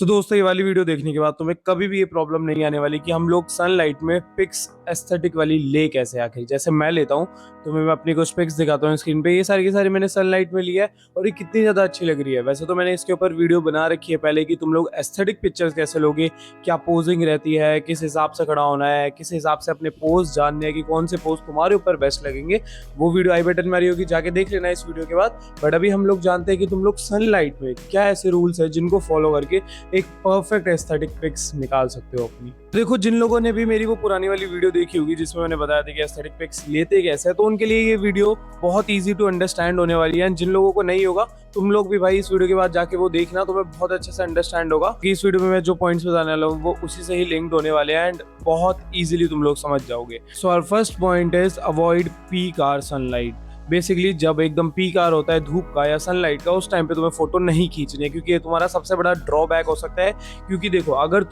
तो दोस्तों ये वाली वीडियो देखने के बाद तुम्हें कभी भी ये प्रॉब्लम नहीं आने वाली कि हम लोग सनलाइट में पिक्स एस्थेटिक वाली ले कैसे आखिर। जैसे मैं लेता हूँ तो मैं अपनी कुछ पिक्स दिखाता हूँ स्क्रीन पे, ये सारी की सारी मैंने सनलाइट में लिया है और ये कितनी ज़्यादा अच्छी लग रही है। वैसे तो मैंने इसके ऊपर वीडियो बना रखी है पहले कि तुम लोग एस्थेटिक पिक्चर्स कैसे लोगे, क्या पोजिंग रहती है, किस हिसाब से खड़ा होना है, किस हिसाब से अपने पोज जानने हैं कि कौन से पोज तुम्हारे ऊपर बेस्ट लगेंगे। वो वीडियो आई बटन में आ रही होगी, जाके देख लेना इस वीडियो के बाद। बट अभी हम लोग जानते हैं कि तुम लोग सनलाइट में क्या ऐसे रूल्स है जिनको फॉलो करके एक परफेक्ट एस्थेटिक पिक्स निकाल सकते हो अपनी। देखो, जिन लोगों ने भी मेरी वो पुरानी वाली वीडियो देखी होगी जिसमें मैंने बताया था कि एस्थेटिक पिक्स लेते कैसे है, तो उनके लिए ये वीडियो बहुत इजी टू अंडरस्टैंड होने वाली है। जिन लोगों को नहीं होगा, तुम लोग भी भाई इस वीडियो के बाद जाके वो देखना, तुम्हें बहुत अच्छे से अंडरस्टैंड होगा कि इस वीडियो में मैं जो पॉइंट्स बताने वाला हूँ वो उसी से ही लिंक्ड होने वाले हैं एंड बहुत इजीली तुम लोग समझ जाओगे। So our first point is avoid peak hour sunlight. Basically जब एकदम पीक आवर होता है धूप का या सनलाइट का, उस टाइम पे तुम्हें फोटो नहीं खींचनी है, क्योंकि ये तुम्हारा सबसे बड़ा ड्रॉबैक हो सकता है। क्योंकि देखो, अगर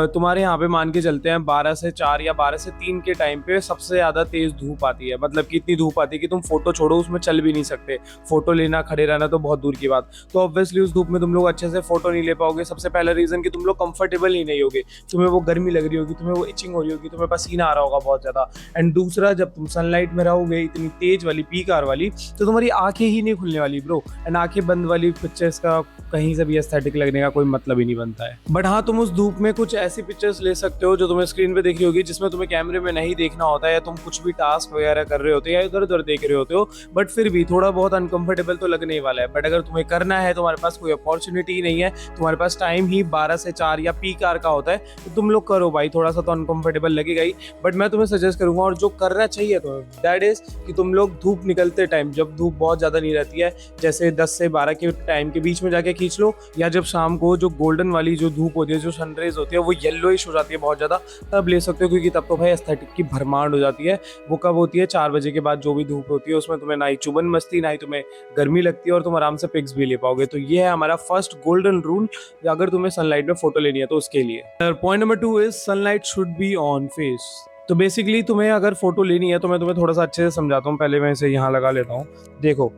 तुम्हारे यहाँ पे मान के चलते हैं 12 से 4 या 12 से 3 के टाइम पे सबसे ज़्यादा तेज़ धूप आती है, मतलब कि इतनी धूप आती है कि तुम फोटो छोड़ो उसमें चल भी नहीं सकते, फोटो लेना खड़े रहना तो बहुत दूर की बात। तो ऑब्वियसली उस धूप में तुम लोग अच्छे से फोटो नहीं ले पाओगे। सबसे पहला रीज़न कि तुम लोग कंफर्टेबल ही नहीं होगे, तुम्हें वो गर्मी लग रही होगी, तुम्हें वो इचिंग हो रही होगी, तुम्हें पसीना आ रहा होगा बहुत ज़्यादा। एंड दूसरा, जब तुम सनलाइट में रहोगे इतनी तेज वाली पीक आवर वाली, तो तुम्हारी आंखें ही नहीं खुलने वाली ब्रो। एंड आंखें बंद वाली पिक्चर्स का कहीं से भी एस्थेटिक लगने का कोई मतलब ही नहीं बनता है। बट हाँ, तुम उस धूप में कुछ ऐसी पिक्चर्स ले सकते हो जो तुम्हें स्क्रीन पे दिख रही होगी, जिसमें तुम्हें कैमरे में नहीं देखना होता है, या तुम कुछ भी टास्क वगैरह कर रहे होते हो या इधर उधर देख रहे होते हो, बट फिर भी थोड़ा बहुत अनकंफर्टेबल तो लगने ही वाला है। बट अगर तुम्हें करना है, तुम्हारे पास कोई अपॉर्चुनिटी ही नहीं है, तुम्हारे पास टाइम ही 12 से 4 या पीक आवर का होता है, तो तुम लोग करो भाई। थोड़ा सा तो अनकंफर्टेबल लगेगा ही, बट मैं तुम्हें सजेस्ट करूंगा और जो करना चाहिए तुम्हें, दैट इज कि तुम लोग धूप निकलते टाइम, जब धूप बहुत ज़्यादा नहीं रहती है, जैसे 10 से 12 के टाइम के बीच में जाके खींच लो, या जब शाम को जो गोल्डन वाली जो धूप होती है, जो सनराइज होती है, वो येलोइश हो जाती है बहुत ज़्यादा, तब ले सकते हो। क्योंकि तब तो भाई एस्थेटिक की भरमार हो जाती है। वो कब होती है? 4 बजे के बाद जो भी धूप होती है उसमें तुम्हें ना ही चुभन मस्ती, ना ही तुम्हें गर्मी लगती है, और तुम आराम से पिक्स भी ले पाओगे। तो ये है हमारा फर्स्ट गोल्डन रूल, अगर तुम्हें सनलाइट में फोटो लेनी है तो उसके लिए। Point number 2 is sunlight should be on face. तो बेसिकली तुम्हें अगर फोटो लेनी है तो मैं तुम्हें थोड़ा सा अच्छे से समझाता हूँ। पहले मैं इसे यहाँ लगा लेता हूँ। देखो,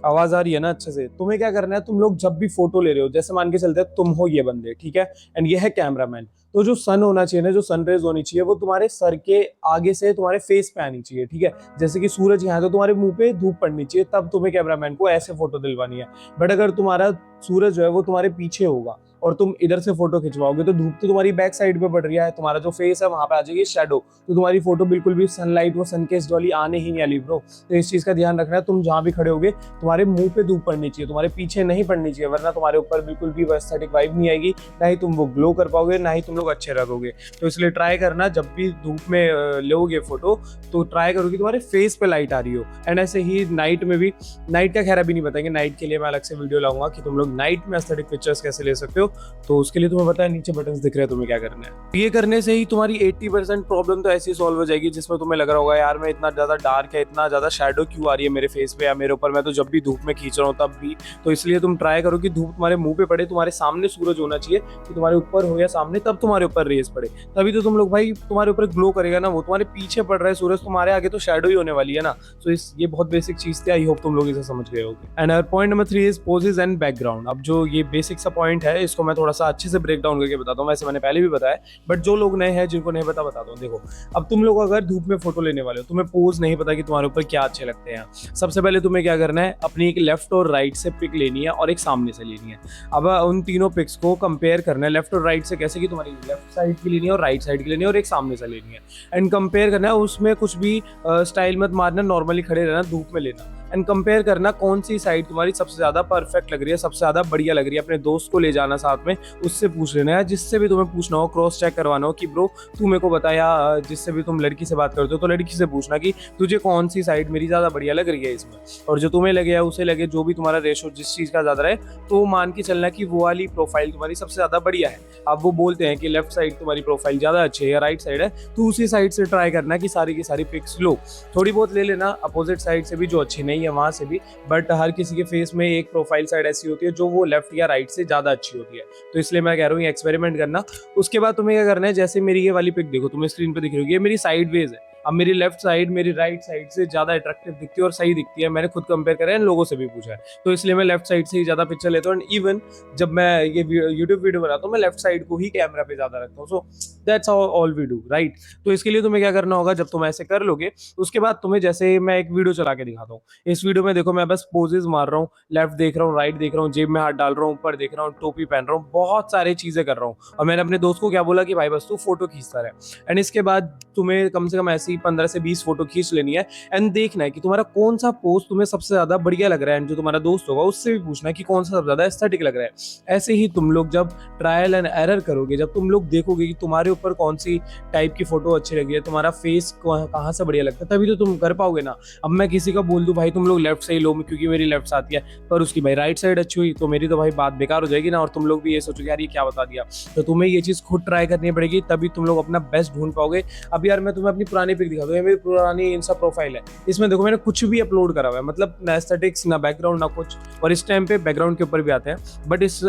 आवाज आ रही है ना अच्छे से? तुम्हें क्या करना है, तुम लोग जब भी फोटो ले रहे हो, जैसे मान के चलते हैं तुम हो ये बंदे, ठीक है, एंड ये है कैमरामैन, तो जो सन होना चाहिए ना, जो सनरेज होनी चाहिए, वो तुम्हारे सर के आगे से तुम्हारे फेस पे आनी चाहिए, ठीक है। जैसे कि सूरज यहाँ है तो तुम्हारे मुंह पे धूप पड़नी चाहिए, तब तुम्हें कैमरामैन को ऐसे फोटो दिलवानी है। बट अगर तुम्हारा सूरज जो है वो तुम्हारे पीछे होगा और तुम इधर से फोटो खिंचवाओगे, तो धूप तो तुम्हारी बैक साइड पे पड़ रही है, तुम्हारा जो फेस है वहां पे आ जाएगी शेडो, तो तुम्हारी फोटो बिल्कुल भी सनलाइट वो सनकेस्ट वाली आने ही नहीं वाली ब्रो। तो इस चीज का ध्यान रखना है। तुम जहां भी खड़े होगे तुम्हारे मुंह पे धूप पड़नी चाहिए, तुम्हारे पीछे नहीं पड़नी चाहिए, वरना तुम्हारे ऊपर बिल्कुल भी एस्थेटिक वाइब नहीं आएगी, ना ही तुम वो ग्लो कर पाओगे, ना ही तुम लोग अच्छे लगोगे। तो इसलिए ट्राई करना, जब भी धूप में लोगे फोटो तो ट्राई करो कि तुम्हारे फेस पे लाइट आ रही हो। एंड ऐसे ही नाइट में भी, नाइट का खैर अभी नहीं बताएंगे, नाइट के लिए मैं अलग से वीडियो लाऊंगा कि तुम लोग नाइट में एस्थेटिक पिक्चर्स कैसे ले सकते हो। तो उसके लिए तुम्हें पता है नीचे बटन्स दिख रहे हैं, तुम्हें क्या करना है। ये करने से ही तुम्हारी 80% प्रॉब्लम तो ऐसी सॉल्व हो जाएगी, जिसमें तुम्हें लग रहा होगा यार मैं इतना ज्यादा डार्क है, इतना ज्यादा शैडो क्यों आ रही है मेरे फेस पे या मेरे ऊपर, मैं तो जब भी धूप में खींच रहा हूँ तब भी। तो इसलिए तुम ट्राई करो कि धूप तुम्हारे मुंह पे पड़े, तुम्हारे सामने सूरज होना चाहिए, कि तुम्हारे ऊपर हो या सामने, तब तुम्हारे ऊपर रेस पड़े, तभी तो तुम लोग भाई तुम्हारे ऊपर ग्लो करेगा ना। वो तुम्हारे पीछे पड़ रहा है सूरज, तुम्हारे आगे तो शैडो ही होने वाली है ना। सो ये बहुत बेसिक चीज थी, आई होप तुम लोग इसे समझ गए होगे। And point number 3 is poses and background. अब जो ये बेसिक सा पॉइंट है, इसको मैं थोड़ा सा अच्छे से ब्रेक डाउन करके बताता हूँ। वैसे मैंने पहले भी बताया, बट जो लोग नए हैं जिनको नहीं पता बताता हूँ। देखो, अब तुम लोग अगर धूप में फोटो लेने वाले हो, तुम्हें पोज नहीं पता कि तुम्हारे ऊपर क्या अच्छे लगते हैं, सबसे पहले तुम्हें क्या करना है, अपनी एक लेफ्ट और राइट से पिक लेनी है और एक सामने से लेनी है। अब उन तीनों पिक्स को कंपेयर करना है लेफ्ट और राइट से, कैसे कि तुम्हारी लेफ्ट साइड की लेनी है और राइट साइड की लेनी है और एक सामने से लेनी है। एंड कंपेयर करना है, उसमें कुछ भी स्टाइल मत मारना, नॉर्मली खड़े रहना, धूप में लेना। एंड कंपेयर करना कौन सी साइड तुम्हारी सबसे ज्यादा परफेक्ट लग रही है, सबसे ज्यादा बढ़िया लग रही है। अपने दोस्त को ले जाना साथ में, उससे पूछ लेना है, जिससे भी तुम्हें पूछना हो, क्रॉस चेक करवाना हो कि ब्रो तू मेरे को बता, या जिससे भी तुम लड़की से बात करते हो तो लड़की से पूछना कि तुझे कौन सी साइड मेरी ज्यादा बढ़िया लग रही है इसमें, और जो तुम्हें लगे या उसे लगे, जो भी तुम्हारा रेशो जिस चीज का ज्यादा रहे, तो मान के चलना कि वो वाली प्रोफाइल तुम्हारी सबसे ज्यादा बढ़िया है। अब वो बोलते हैं कि लेफ्ट साइड तुम्हारी प्रोफाइल ज्यादा अच्छी है या राइट साइड है, तो उसी साइड से ट्राई करना कि सारी की सारी पिक्स लो। थोड़ी बहुत ले लेना अपोजिट साइड से भी, जो अच्छी नहीं है वहां से भी, बट हर किसी के फेस में एक प्रोफाइल साइड ऐसी होती है जो वो लेफ्ट या राइट से ज्यादा अच्छी होती है। तो इसलिए मैं कह रहा हूँ एक्सपेरिमेंट करना। उसके बाद तुम्हें क्या करना है, जैसे मेरी ये वाली पिक देखो, तुम्हें स्क्रीन पे दिख रही होगी, ये मेरी साइडवेज है, अब मेरी लेफ्ट साइड मेरी राइट साइड से ज़्यादा अट्रैक्टिव दिखती है और सही दिखती है। मैंने खुद कंपेयर करा है, लोगों से भी पूछा है, तो इसलिए मैं लेफ्ट साइड से ही ज़्यादा पिक्चर लेता हूँ। एंड इवन जब मैं ये यूट्यूब वीडियो बनाता हूँ, मैं लेफ्ट साइड को ही कैमरा पे ज़्यादा रखता हूँ। So that's all we do, right. तो इसके लिए तुम्हें क्या करना होगा, जब तुम ऐसे कर लोगे उसके बाद तुम्हें, जैसे मैं एक वीडियो चला के दिखाता हूँ, इस वीडियो में देखो मैं बस पोजेज मार रहा हूँ, लेफ्ट देख रहा हूँ, राइट देख रहा हूँ, जेब में हाथ डाल रहा हूँ, ऊपर देख रहा हूँ, टोपी पहन रहा हूँ, बहुत सारी चीजें कर रहा हूँ। और मैंने अपने दोस्त को क्या बोला कि भाई बस तू फोटो खींचता रहे। एंड इसके बाद तुम्हें कम से कम ऐसी 15 से 20 फोटो खींच लेनी है। एंड देखना है कि तुम्हारा कौन सा पोज तुम्हें सबसे ज्यादा बढ़िया लग रहा है। एंड जो तुम्हारा दोस्त होगा उससे भी पूछना है कि कौन सा सबसे ज्यादा एस्थेटिक लग रहा है। ऐसे ही तुम लोग जब ट्रायल एंड एरर करोगे, जब तुम लोग देखोगे कि तुम्हारे ऊपर कौन सी टाइप की फोटो अच्छी लगी है, तुम्हारा फेस कहाँ से बढ़िया लगता है, तभी तो तुम कर पाओगे ना। अब मैं किसी का बोल दूं भाई तुम लोग लेफ्ट से ही लो क्योंकि मेरी लेफ्ट आती है, पर उसकी भाई राइट साइड अच्छी हुई, तो मेरी तो भाई बात बेकार हो जाएगी ना। और तुम लोग भी ये सोचोगे यार ये क्या बता दिया। तो तुम्हें ये चीज खुद ट्राई करनी पड़ेगी, तभी तुम लोग अपना बेस्ट ढूंढ पाओगे। अब यार मैं तुम्हें अपनी पुरानी पिक दिखा दूं, ये मेरी पुरानी इंस्टा प्रोफाइल है, इसमें देखो मैंने कुछ भी अपलोड करा हुआ है, मतलब ना एस्थेटिक्स ना बैकग्राउंड ना कुछ। और इस टाइम पे बैकग्राउंड के ऊपर भी आते हैं, बट इस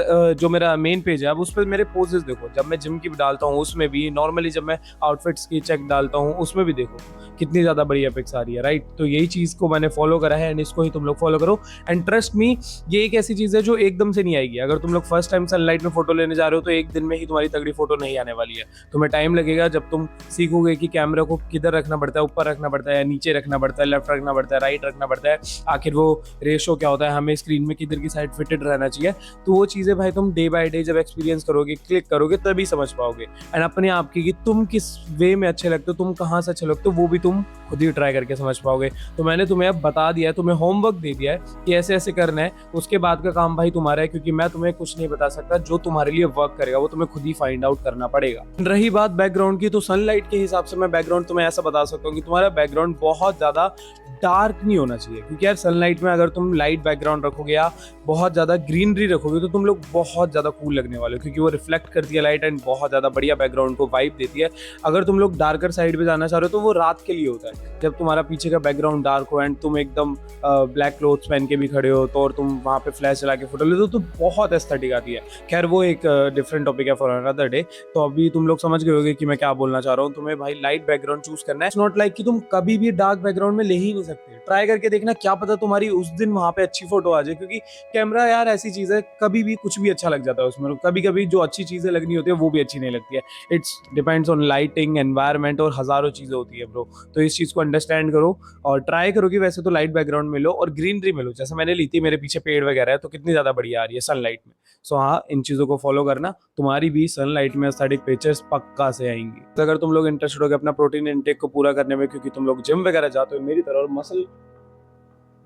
जो मेरा मेन पेज है अब उस पर मेरे पोजेस देखो, जब मैं जिम की डालता हूँ उसमें भी, नॉर्मली जब मैं आउटफिट्स की चेक डालता हूँ उसमें भी देखो कितनी ज्यादा बढ़िया पिक्स आ रही है, राइट। तो यही चीज को मैंने फॉलो करा है एंड इसको ही तुम लोग फॉलो करो। एंड ट्रस्ट मी, ये एक ऐसी चीज है जो एकदम से नहीं आएगी। अगर तुम लोग फर्स्ट टाइम सनलाइट में फोटो लेने जा रहे हो तो एक दिन में ही तुम्हारी तगड़ी फोटो नहीं आने वाली है। तुम्हें टाइम लगेगा, जब तुम सीखोगे कि कैमरा को किधर रखना पड़ता है, ऊपर रखना पड़ता है या नीचे रखना पड़ता है, लेफ्ट रखना पड़ता है, राइट रखना पड़ता है, आखिर वो रेशो क्या होता है, हमें स्क्रीन में किधर की साइड फिटेड रहना चाहिए। तो वो चीजें भाई तुम डे बाय डे जब एक्सपीरियंस करोगे, क्लिक करोगे, तभी समझ पाओगे। एंड अपने आप की कि तुम किस वे में अच्छे लगते हो, तुम कहाँ से अच्छे लगते हो, वो भी तुम खुद ही ट्राई करके समझ पाओगे। तो मैंने तुम्हें अब बता दिया है, तुम्हें होमवर्क दे दिया है कि ऐसे ऐसे करना है। उसके बाद का काम भाई तुम्हारा है, क्योंकि मैं तुम्हें कुछ नहीं बता सकता। जो तुम्हारे लिए वर्क करेगा वो तुम्हें खुद ही फाइंड आउट करना पड़ेगा। रही बात बैकग्राउंड की, तो सनलाइट के हिसाब से मैं बैकग्राउंड तुम्हें ऐसा बता सकता हूँ कि तुम्हारा बैकग्राउंड बहुत ज्यादा डार्क नहीं होना चाहिए। क्योंकि यार सनलाइट में अगर तुम लाइट बैकग्राउंड रखोगे या बहुत ज्यादा ग्रीनरी रखोगे तो तुम लोग बहुत ज्यादा कूल लगने वाले हो, क्योंकि वो रिफ्लेक्ट करती है लाइट एंड बहुत ज्यादा बढ़िया बैकग्राउंड को वाइब देती है। अगर तुम लोग डार्कर साइड पे जाना चाह रहे हो तो वो रात के लिए होता है, जब तुम्हारा पीछे का बैकग्राउंड डार्क हो एंड तुम एकदम ब्लैक क्लोथ्स पहन के भी खड़े हो तो, और तुम वहाँ पे फ्लैश चला के फोटो लेते हो तो बहुत एस्थेटिक आती है। खैर वो एक डिफरेंट टॉपिक है फॉर अनदर डे। तो अभी तुम लोग समझ गए होगे कि मैं क्या बोलना चाह रहा हूँ। तुम्हें भाई लाइट बैकग्राउंड चूज करना है। इट्स नॉट लाइक कि तुम कभी भी डार्क बैकग्राउंड में ले ही नहीं सकते। ट्राई करके देखना, क्या पता तुम्हारी उस दिन वहाँ पे अच्छी फोटो आ जाए। क्योंकि कैमरा यार ऐसी चीज है, कभी भी कुछ भी अच्छा लग जाता है उसमें, कभी कभी जो अच्छी चीजें लगनी होती है वो भी अच्छी नहीं लगती है। It's depends on lighting, environment और हजारों चीजें होती है ब्रो। तो इस चीज को अंडरस्टैंड करो और ट्राई करो कि वैसे तो लाइट बैकग्राउंड में लो और ग्रीनरी में लो। जैसे मैंने ली थी, मेरे पीछे पेड़ वगैरह है तो कितनी ज्यादा बढ़िया आ रही है सनलाइट में। सो हाँ, इन चीजों को फॉलो करना, तुम्हारी भी सनलाइट में एस्थेटिक पिक्चर्स पक्का से आएंगी। तो अगर तुम लोग इंटरेस्टेड हो गए अपना प्रोटीन इनटेक को पूरा करने में, क्योंकि तुम लोग जिम वगैरह जाते हो मेरी तरह और मसल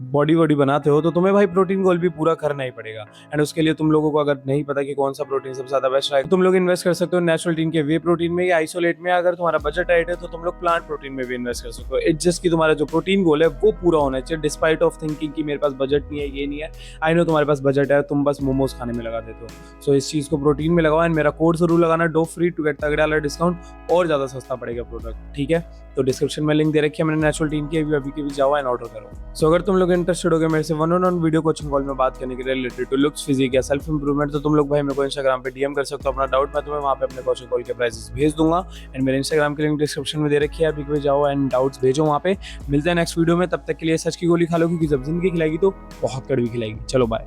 बॉडी वॉडी बनाते हो, तो तुम्हें भाई प्रोटीन गोल भी पूरा करना ही पड़ेगा। एंड उसके लिए तुम लोगों को अगर नहीं पता कि कौन सा प्रोटीन सबसे ज्यादा बेस्ट है, तुम लोग इन्वेस्ट कर सकते हो नेचुरल टीन के वे प्रोटीन में या आइसोलेट में। अगर तुम्हारा बजट टाइट है तो तुम लोग प्लांट प्रोटीन में भी इन्वेस्ट कर सकते हो। इट्स जस्ट कि तुम्हारा जो प्रोटीन गोल है वो पूरा होना चाहिए, डिस्पाइट ऑफ थिंकिंग कि मेरे पास बजट नहीं है, ये नहीं है। आई नो तुम्हारे पास बजट है, तुम बस मोमोज खाने में लगा देते हो। सो इस चीज को प्रोटीन में लगाओ एंड मेरा कोड जरूर लगाना, डो फ्री टू गेट तगड़ा वाला डिस्काउंट और ज्यादा सस्ता पड़ेगा प्रोडक्ट, ठीक है। तो डिस्क्रिप्शन में लिंक दे रखी है मैंने नेचुरल टीन की, अभी के भी जाओ एंड ऑर्डर करो। सो अगर तुम लोग इंटरेस्टेड हो गए मेरे से 1-on-1 वीडियो कोचिंग कॉल में बात करने के लिए रिलेटेड टू लुक्स, फिजिक या सेल्फ इंप्रूवमेंट, तो तुम लोग भाई मेरे को इंस्टाग्राम पे डीएम कर सकते हो अपना डाउट। मैं तुम्हें वहाँ पे अपने कोचिंग कॉल के प्राइसेस भेज दूंगा एंड मेरे इंस्टाग्राम की लिंक डिस्क्रिप्शन में दे रखी है, अभी के जाओ एंड डाउट्स भेजो वहाँ पे। मिलते हैं नेक्स्ट वीडियो में, तब तक के लिए सच की गोली खा लो, क्योंकि जब जिंदगी खिलाएगी तो बहुत कड़वी खिलाएगी। चलो बाय।